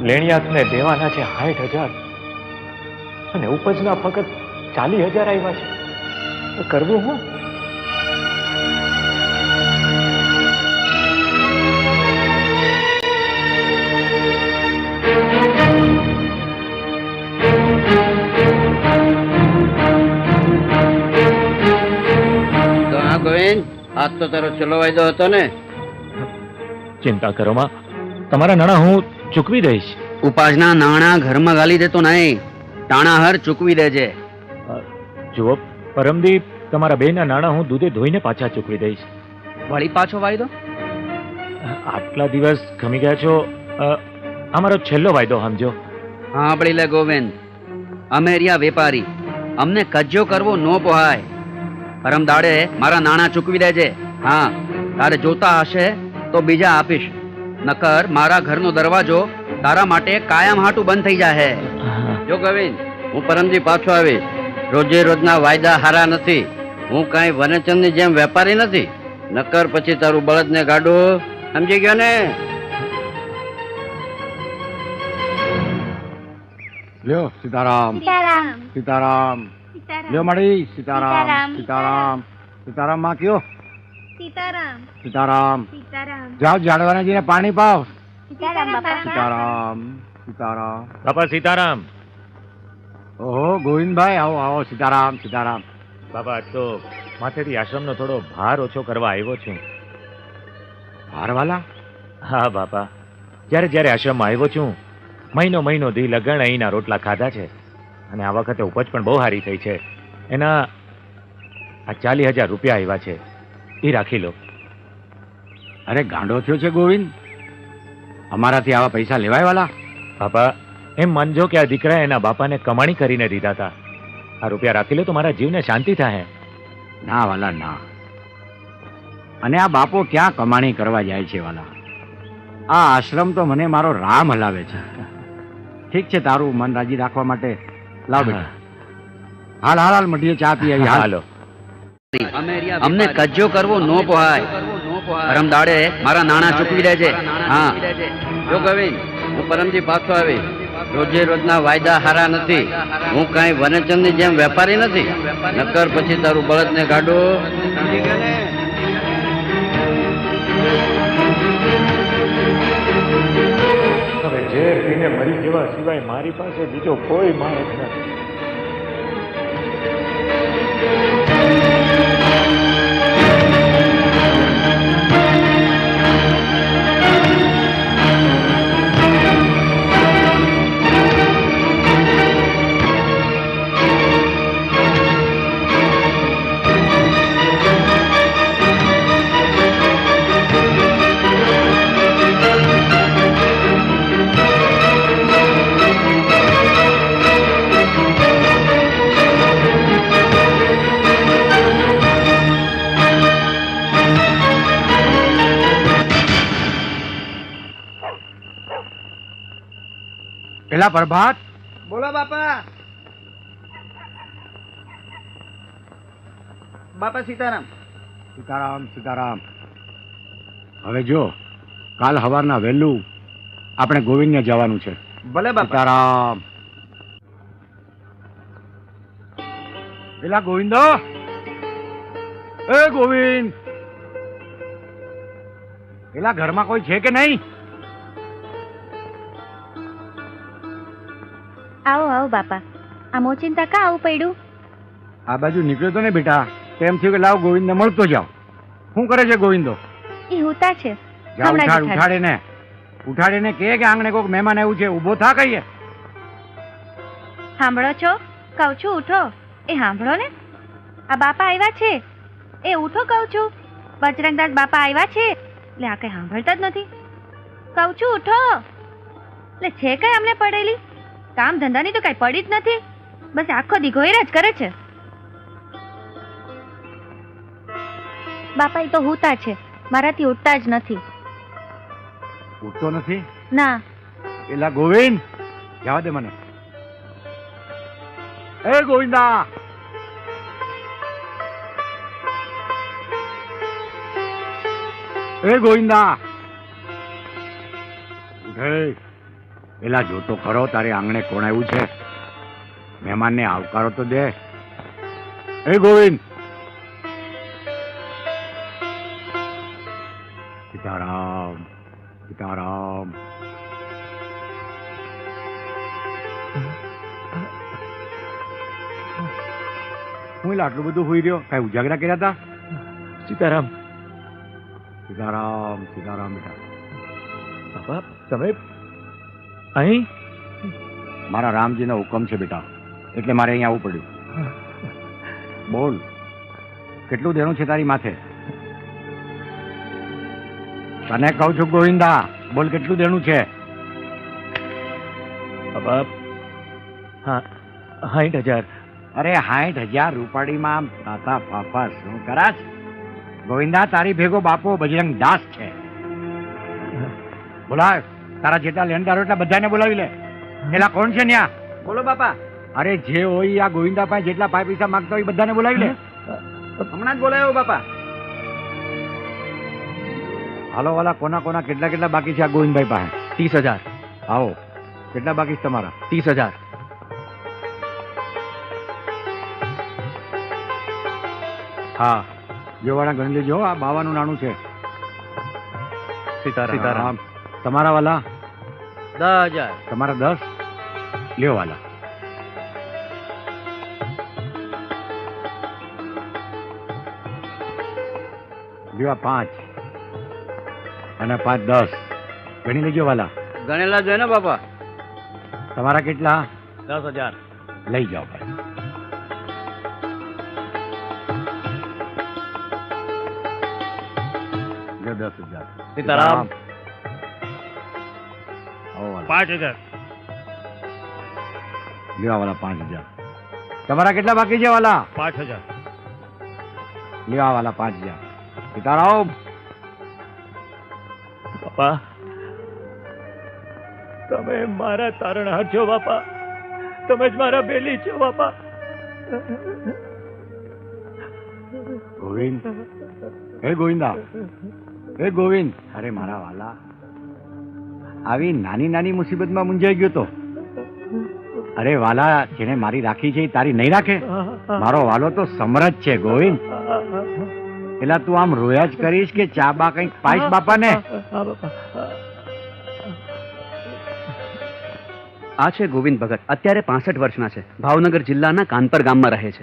લેણિયાતને દેવાના છે 60,000 અને ઉપજના ફક્ત 40,000 આવ્યા છે. તો કરવું હું? ગોવિંદ, આજ તો તારો છેલ્લો વાયદો હતો ને? ચિંતા કરો માં, તમારા નાણાં હું ચૂકવી દઈશ. ઉપાસના નાણાં ઘરમાં ગાલી દેતો નહીં, ટાણાહર ચૂકવી દેજે. જુઓ પરમદી, તમારા બેના નાણાં હું દૂધે ધોઈને પાછા ચૂકવી દઈશ. વળી પાછો વાયદો? આટલા દિવસ ગમી ગયા છો, અમારો છેલ્લો વાયદો સમજો. સાંભળી લે ગોવિંદ, અમે રહ્યા વેપારી, અમને કજ્જો કરવો ન પોહાય. પરમ દાડે મારા નાણાં ચૂકવી દેજે. હા, તારે જોતા હશે તો બીજા આપીશ, નકર મારા ઘરનો દરવાજો તારા માટે કાયમ હાટું બંધ થઈ જાય. જો ગોવિંદ, હું પરમજી પાછો આવીશ. રોજે રોજના વાયદા હારા નથી. હું કાંઈ વનચંદની જેમ વેપારી નથી, નકર પછી તારું બળદને ગાડું. સમજી ગયો ને? લ્યો સીતારામ, સીતારામ. લ્યો મળી સીતારામ, સીતારામ. સીતારામ માં કયો? સીતારામ, સીતારામ. સીતારામ. જાઓ ઝાડવાના જઈને પાણી પાવ. સીતારામ બાપા. સીતારામ, સીતારામ. બાપા સીતારામ. ઓહો ગોવિંદભાઈ, આવો આવો. સીતારામ, સીતારામ. બાપા આજ તો માથેથી આશ્રમનો થોડો ભાર ઓછો કરવા આવ્યો છું. ભારવાલા? હા બાપા, જ્યારે જ્યારે આશ્રમમાં આવ્યો છું, મહિનો દી લગણ અહીંના રોટલા ખાધા છે. અને આ વખતે ઉપજ પણ બહુ સારી થઈ છે. એના આ 40,000 રૂપિયા આવ્યા છે, એ રાખી લો. અરે ગાંડો થયો છે ગોવિંદ, અમારાથી આવા પૈસા લેવાય વાલા? બાપા એમ માનજો કે આ દીકરાએ એના બાપાને કમાણી કરીને દીધા હતા. આ રૂપિયા રાખી લો તો મારા જીવને શાંતિ થાય. ના વાલા ના. અને આ બાપો ક્યાં કમાણી કરવા જાય છે વાલા? આ આશ્રમ તો મને મારો રામ હલાવે છે. ઠીક છે, તારું મન રાજી રાખવા માટે લાવ બેટા. હાલ હાલ હાલ મટીએ, ચા પી આવી. હાલો. અમને કજ્જો કરવો ન પોહાય. પરમ દાડે મારા નાણાં ચૂકવી દેજે. હા, જો ગોવિંદ, હું પરમજી પાછો આવી. રોજે રોજના વાયદા હારા નથી. હું કાંઈ વનચંદની જેમ વેપારી નથી, નકર પછી તારું બળદને ગાડું. હવે ઝેર પીને મરી જવા સિવાય મારી પાસે બીજો કોઈ માણસ નથી. પેલા પ્રભાત, બોલો બાપા. બાપા સીતારામ. સીતારામ, સીતારામ. હવે જો કાલ સવારના વહેલું આપણે ગોવિંદને જવાનું છે. ભલે બાપા. સીતારામ. પેલા ગોવિંદો, એ ગોવિંદ, પેલા ઘરમાં કોઈ છે કે નહીં? આવો આવો બાપા. આ મોચિંતા કા આવું પડ્યું? આ બાજુ નીકળ્યો તો ને બેટા, તેમ થયું કે લાવ ગોવિંદને મળતો જાવ. શું કરે છે ગોવિંદો? એ હોતા છે. જા હમણાં જ ઉઠાડ, ઉઠાડ. ઉઠાડીને કે આંગણે કોઈક મહેમાન આવ્યું છે, ઊભો થા કહીએ. સાંભળો છો? કહું છું ઉઠો. એ સાંભળો ને, આ બાપા આવ્યા છે. એ ઉઠો કહું છું. બજરંગદાસ બાપા આવ્યા છે. એટલે આ કઈ સાંભળતા જ નથી. કહું છું ઉઠો. એટલે છે કઈ અમને પડેલી? કામ ધંધાની તો કઈ પડી જ નથી. બસ આખો દી ઘોયરા જ કરે છે. બાપા એ તો હોતા છે, મારાથી ઉઠતા જ નથી. ઉઠતો નથી? ના. પેલા ગોવિંદ, જવા દે મને. એ ગોવિંદા, એ ગોવિંદા, ઉઠે. પેલા જોતો ખરો તારે આંગણે કોણ આવ્યું છે? મહેમાનને આવકારો તો દે. એ ગોવિંદ! સીતારામ, સીતારામ. હું એટલે આટલું બધું હોઈ રહ્યો? કઈ ઉજાગરા કર્યા હતા? સીતારામ. સીતારામ, સીતારામ બેટા. બાપા તમે અહીં? મારા રામજીનો હુકમ છે બેટા, એટલે મારે અહીંયા આવવું પડ્યું. બોલ, કેટલું દેણું છે તારી માથે? તને કહું છું ગોવિંદા, બોલ કેટલું દેણું છે? બાપા હા 60,000. અરે 60,000 રૂપાડીમાં તાતા ફાફા શું કરાશ? ગોવિંદા, તારી ભેગો બાપો બજરંગ દાસ છે. બોલાવ, તારા જેટલા લેણદારો એટલા બધાને બોલાવી લે. એલા કોણ છે ન્યા? બોલો બાપા. અરે જે હોય આ ગોવિંદા પાસે જેટલા પૈસા માંગતા હોય એ બધાને બોલાવી લે. હમણાં જ બોલાયો બાપા. હાલો વાલા, કોના કોના કેટલા કેટલા બાકી છે આ ગોવિંદભાઈ પાસે? 30,000. આવો, કેટલા બાકી છે તમારા? 30,000. હા, જો વાળા ગણી લેજો. આ 52 નાણું છે. સીતારામ. તમારા વાલા? 10,000. તમારા 10. લ્યો વાલા. લ્યો આ 5 અને 5 10. ગણી લેજો વાલા. ગણેલા જોઈએ ને બાપા? તમારા કેટલા? 10,000. લઈ જાઓ ભાઈ. લ્યો 10,000. સીતારામ. આવો વાલા. 5,000. લ્યો આ વાલા 5,000. તમારા કેટલા બાકી છે વાલા? 5,000. લ્યો આ વાલા 5,000. સીતારામ. બાપા તમે મારા તારણહાર છો બાપા. તમે જ મારા બેલી છો બાપા. ગોવિંદ, હે ગોવિંદા, હે ગોવિંદ. અરે મારા વાલા, આવી નાની નાની મુસીબતમાં મૂંઝાઈ ગયો તો. અરે વાલા, જેને મારી રાખી છે એ તારી નહીં રાખે? મારો વાલો તો સમરથ છે ગોવિંદ. પેલા તું આમ રોયા જ કરીશ કે ચા બા કંઈક પાઈશ બાપાને? આ છે ગોવિંદ ભગત. અત્યારે 65 વર્ષના છે. ભાવનગર જિલ્લાના કાનપર ગામમાં રહે છે.